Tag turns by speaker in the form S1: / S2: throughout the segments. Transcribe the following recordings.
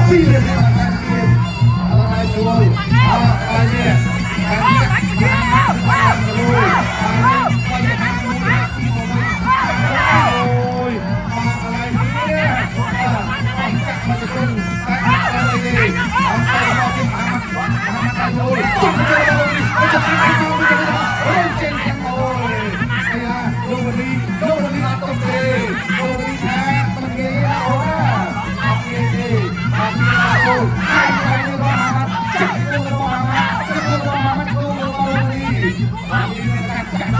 S1: ពីរនេះបានការទៀតអរហើយជួយអរហើយនេះការចាក់បានបានលុយបានបានអូយអរហើយនេះចាក់មកទៅគុំតែអរហើយនេះអរទៅមកពីបានបានលុយចង់ចូលទៅពីទៅចូលទៅអូយចេញទាំងអូយអាយ៉ាលោកនេះអត់ទៅទេលោកនេះថាមិនងាយណាអូអត់ងាយទេអត់ងាយអូហើយហើយរបស់ចាក់ទៅរបស់មកទៅរបស់មកទៅនេះអត់មានការចាក់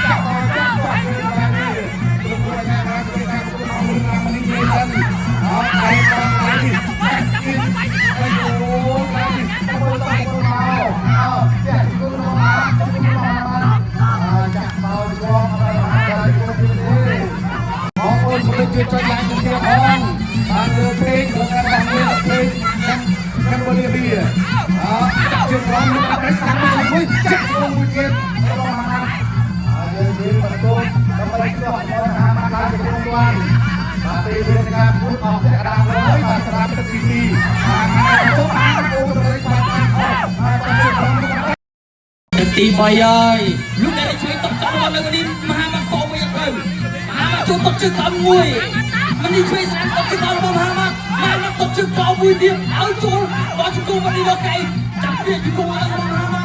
S1: ចាក់ទៅចាក់ទៅនេះលោកណាមកទៅថាទៅមកមកនេះនិយាយទៅអត់ហើយហើយនេះចាក់គិនហើយអូហើយទៅទៅមកអត់ចាក់ទៅមកចាក់មកជាប់ហើយជួយទេបងប្អូនជួយជួយចុច like គ្នាផងបានលើពេកលោកការបានលើពេកកម្ពុជាបៀអត់ជឿរំលោកអត់ស្ដាប់មួយចាក់ចូលមួយទៀតរបស់មកហើយយើងបន្តដើម្បីចោះមកហាមកដល់ជាក្រុមបានបាទពេលវេលាការពុតអស់តែដាស់ហើយបាទសម្រាប់ទឹកទី2បាទចូលបានអូនទៅស្វាគមន៍បាទទឹកទី3ហើយលោកដែលជួយតបចង់មកនៅនេះមហាមកសូមមកទៅមហាមកចូលតបជើងក្រោមមួយมันนี่ช่วยสานตบชึกเอาระบบมาตบชึกเอามือเดียวเอาจูบอลชึกกูมันนี่ดอกไก่จับเรียกชึกกูอะไรระบบมา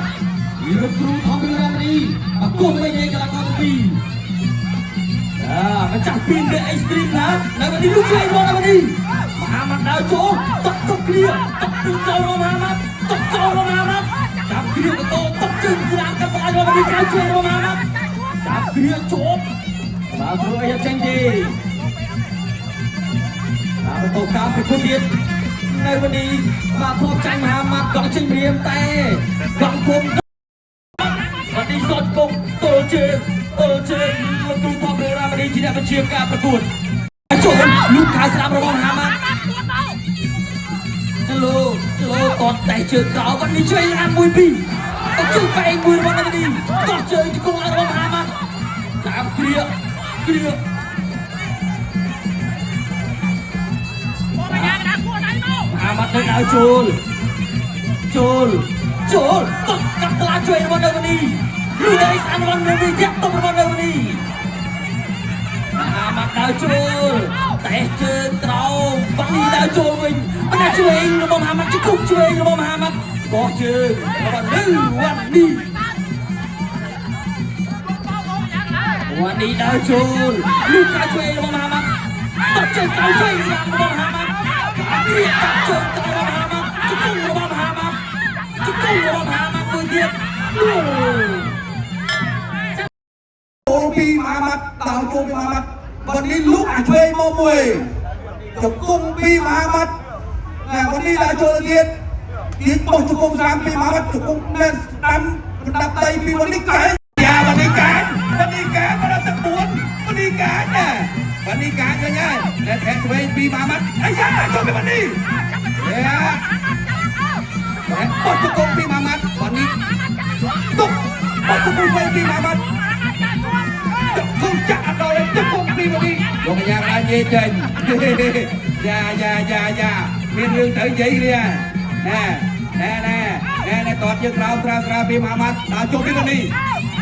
S1: อีลูกครูทำเรื่องนี้มาโกงไม่เงี้ยกันละกันปีมันจับปีนด้วยไอศกรีมนะในวันนี้ลูกช่วยบอลในวันนี้มาดาวโจตบเคลียร์ตบปีนเจ้าระบบมาตบเจ้าระบบมาจับเคลียร์ก็โตตบชึกสนามกันต่อในวันนี้การช่วยระบบมาจับเคลียร์จบมาเพื่อให้เจนดีประตูการเป็นผู้เดียนในวันนี้มาพบใจมหามาก่อนชิงเรียมแต่ก่อนคมวันนี้สดกงโตเจลูกตูทอมเรือวันนี้ที่ได้เป็นเชียร์การประกวดโจนลูกค้าสนามระวังหามาจะโลตอนแต่เจอเก่าวันนี้ช่วยงานมวยปีต้องช่วยไปมวยวันนี้ก่อนเจอที่กงระวังหามาตามเคลียร์อามาเดินเอาโจลตบกับตลาดช่วยวันนี้ลูกได้3 วันเลยยักตบวันนี้อามาดาวโจลแต่เจอเก่าวันนี้ดาวโจลวิ่งมันได้ช่วยเองระบบหามันจะคุกช่วยเองระบบหามันก็เจอวันนี้ดาวโจลลูกได้ช่วยระบบหามันตบเจอเก่าช่วยระบบหามันเรียกจับเชิงตะวันหามาจะกุ้งระบำหามามือเดียวโจปีมามัดดาวโจปีมามัดวันนี้ลูกช่วยมอมวยจะกุ้งปีมามัดวันนี้ดาวโจเรียนบอกจะกุ้ง3 ปีมามัดจะกุ้งเล่นดับใจปีวันนี้การวันนี้การมาเราจะปวดวันนี้การเนี่ยวันนี้การกันไงและแทนช่วยปีมามัดไอ้ย่าจบไปวันนี้ปอดจะกงปีมามัดวันนี้ตุ๊กปอดจะกงปีมามัดจะกงจักรอะไรจะกงปีวันนี้ลงยาอะไรเย่เจนอย่ามีเรื่องเตยยี่เลยแน่ตอดยึดเราสระปีมามัดดาวจบปีวันนี้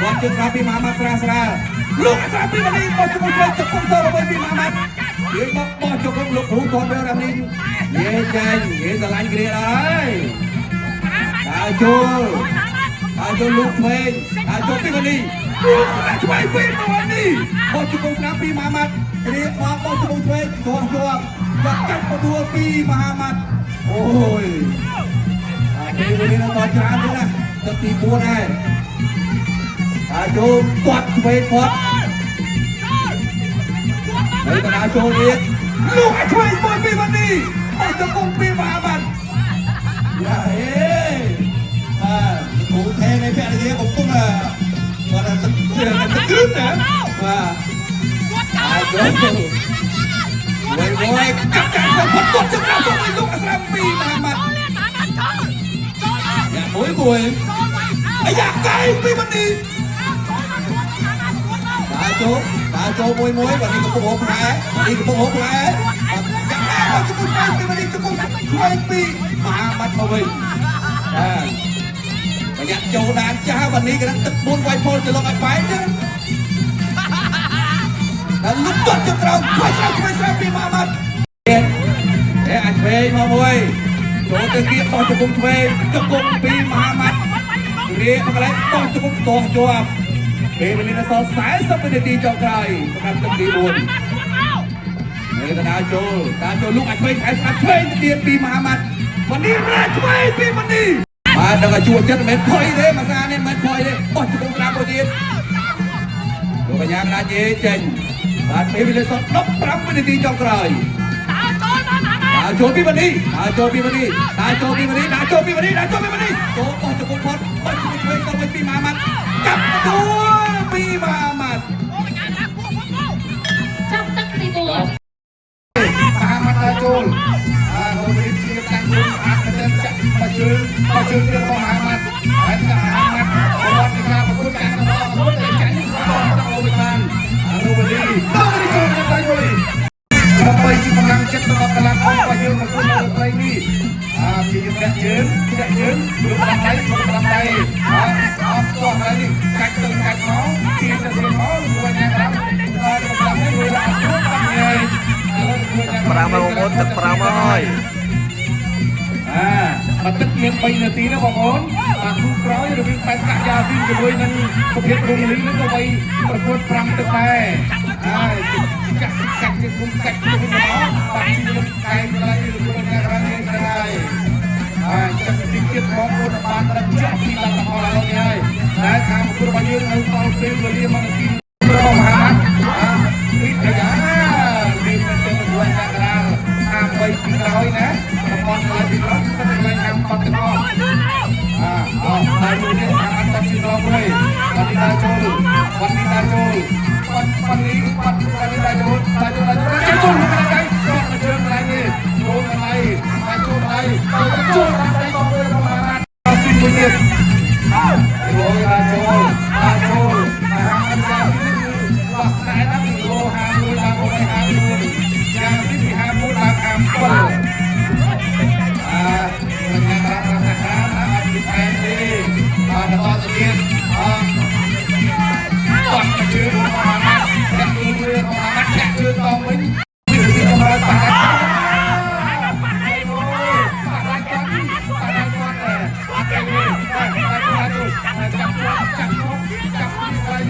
S1: ตอดยึดเราปีมามัดสระลูกสระปีวันนี้ปอดจะกงจะกงโซ่ไปปีมามัดยืนบอลจะกงลูกหูทอดเรือแบบนี้เย่เจนสลายเกลียดเลยดาวโจลูกเพลงดาวโจปีวันนี้ลูกช่วยปีมาวันนี้บอลจะกงสระปีมามัดเรียกว่าบอลจะกงเพลงตัวอยากจับประตูปีมามัดโอ้ยปีวันนี้เราตอนเช้านี่นะจะตีบัวได้ดาวโจกดเพลงพอดไอ้ดาวโจเรียกลูกช่วยบอลปีวันนี้บอลจะกงปีมามัดอย่าถูกแทงในแผ่นนี้ผมต้องว่าจะเสือกันจะกึ๊บนะว่าดาวโจไว้กับการของคนกดจะกล้าส่งไปลูกอัศรปีมามัดอย่าโวยไอ้อยากไกลปีมันดีดาวโจมวยวันนี้ก็โผล่แผลอยากแม่ว่าจะพูดไปปีมันดีจะพูด
S2: ឆ្វេងពីមហាម៉ាត់មកវិញប្រយ័ត្នចូលដានចាស់วันนี้កណ្ដឹងទឹក4វាយពលទៅលោកឲ្យបែកទេដល់លុបទាត់ចុះក្រោមឆ្វេងស្រាប់ពីមហាម៉ាត់តែអាចឆ្វេងមកមួយចូលទៅគៀបបោះជង្គង់ឆ្វេងជង្គង់ពីមហាម៉ាត់រៀបមកកន្លែងបោះជង្គង់តងជាប់ពេលវេលាដល់40វិនាទីចុងក្រោយសម្រាប់ទឹកទី4នៅកណ្ដាលចូលលោកអាចឆ្វេងឆ្វេងទៅទៀតពីមហាម៉ាត់วันนี้មានឆ្វេងពីวันนี้បាទដល់ឲ្យជួចិត្តមិនផុយទេភាសានេះមិនផុយទេបោះជង្គង់ស្ដាប់ទៅទៀតលោកកញ្ញាកណ្ដាលជេចេញបាទពេលវេលា15វិនាទីចុងក្រោយចូលពីวันนี้ចូលបោះជង្គង់ផុតបោះជង្គង់ឆ្វេងទៅពីមហាម៉ាត់ចាប់ទួលពីមហាម៉ាត់
S3: ចាប់ទឹកទី4
S1: មហាម៉ាត់ដល់ចូលលោករៀបជាតាំងខ្លួនស្អាតទៅចាក់មកជើងទៅមហាម៉ាត់ហើយមហាម៉ាត់ប្រវត្តិការប្រកួតការរបស់ប្រកួតតែចាញ់ដល់អូវិបានលោកវេលីចូលទៅដៃមួយដើម្បីជាកម្លាំងចិត្តរបស់កីឡាកររបស់យើងមកក្នុងរដូវនេះព្យាយាមដាក់ជើងលើបាំដៃចូលបាំដៃអត់ទាស់ហើយនេះកាច់ទៅកាច់មកទីទៅរៀនមកលោកអ្នករ៉ាំដល់កម្លាំងនេះវាអត់ស្រួលបាត់ហើយ
S4: ប្រាំមកមុនទឹកប្រាំហើយ
S1: មកទឹកមាន3នាទីណាបងប្អូនបាទគូក្រោយរវាងបែបកាក់យ៉ាស៊ីនជាមួយនឹងសុភីរុងលីនឹងក៏បីប្រកួត5ទឹកដែរហើយកាច់ជាគុំកាច់ទៅវិញមកបាទជាកាយកន្លែងលោកអ្នករ៉ាំនេះដែរហើយចាប់ពីទៀតបងប្អូនបានរកចាក់ពីលទ្ធផលឥឡូវនេះហើយតែខាងប្រកួតរបស់យើងនៅសល់ពេលវេលា1នាទីរបស់មហាម៉ាត់ពីអាយ៉ាមានតែមួយអ្នករ៉ាំ3ពីក្រោយណាប្រព័ន្ធកន្លែងពីក្រោយស្ថិតកន្លែងខាងបាត់ទាំងអស់ហើយមួយនេះអានបាត់ជារងវិញបាត់នេះដល់ចូលបាត់នេះដល់ចូលបាត់នេះដល់ចូលចូលមកដៃចូលមកជើងកន្លែងនេះចូលកន្លែងចូលកន្លែងចូលកន្លែងបងប្អូនរបស់អានពីមួយទៀតចូលដល់ចូលអានអានយ៉ាងនេះគឺបាក់តែដល់គីឡូ51ដល់51យ៉ាងទី51ដល់57dengan rata-rata akan dipendi pada waktu dia buat kecil Muhammad dan dulu Muhammad cek ke Tommy di kamera pada Hãy subscribe cho kênh Ghiền Mì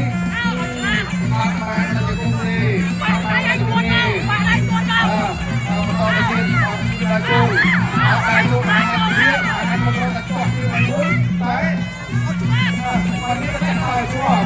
S1: Gõ để không bỏ lỡ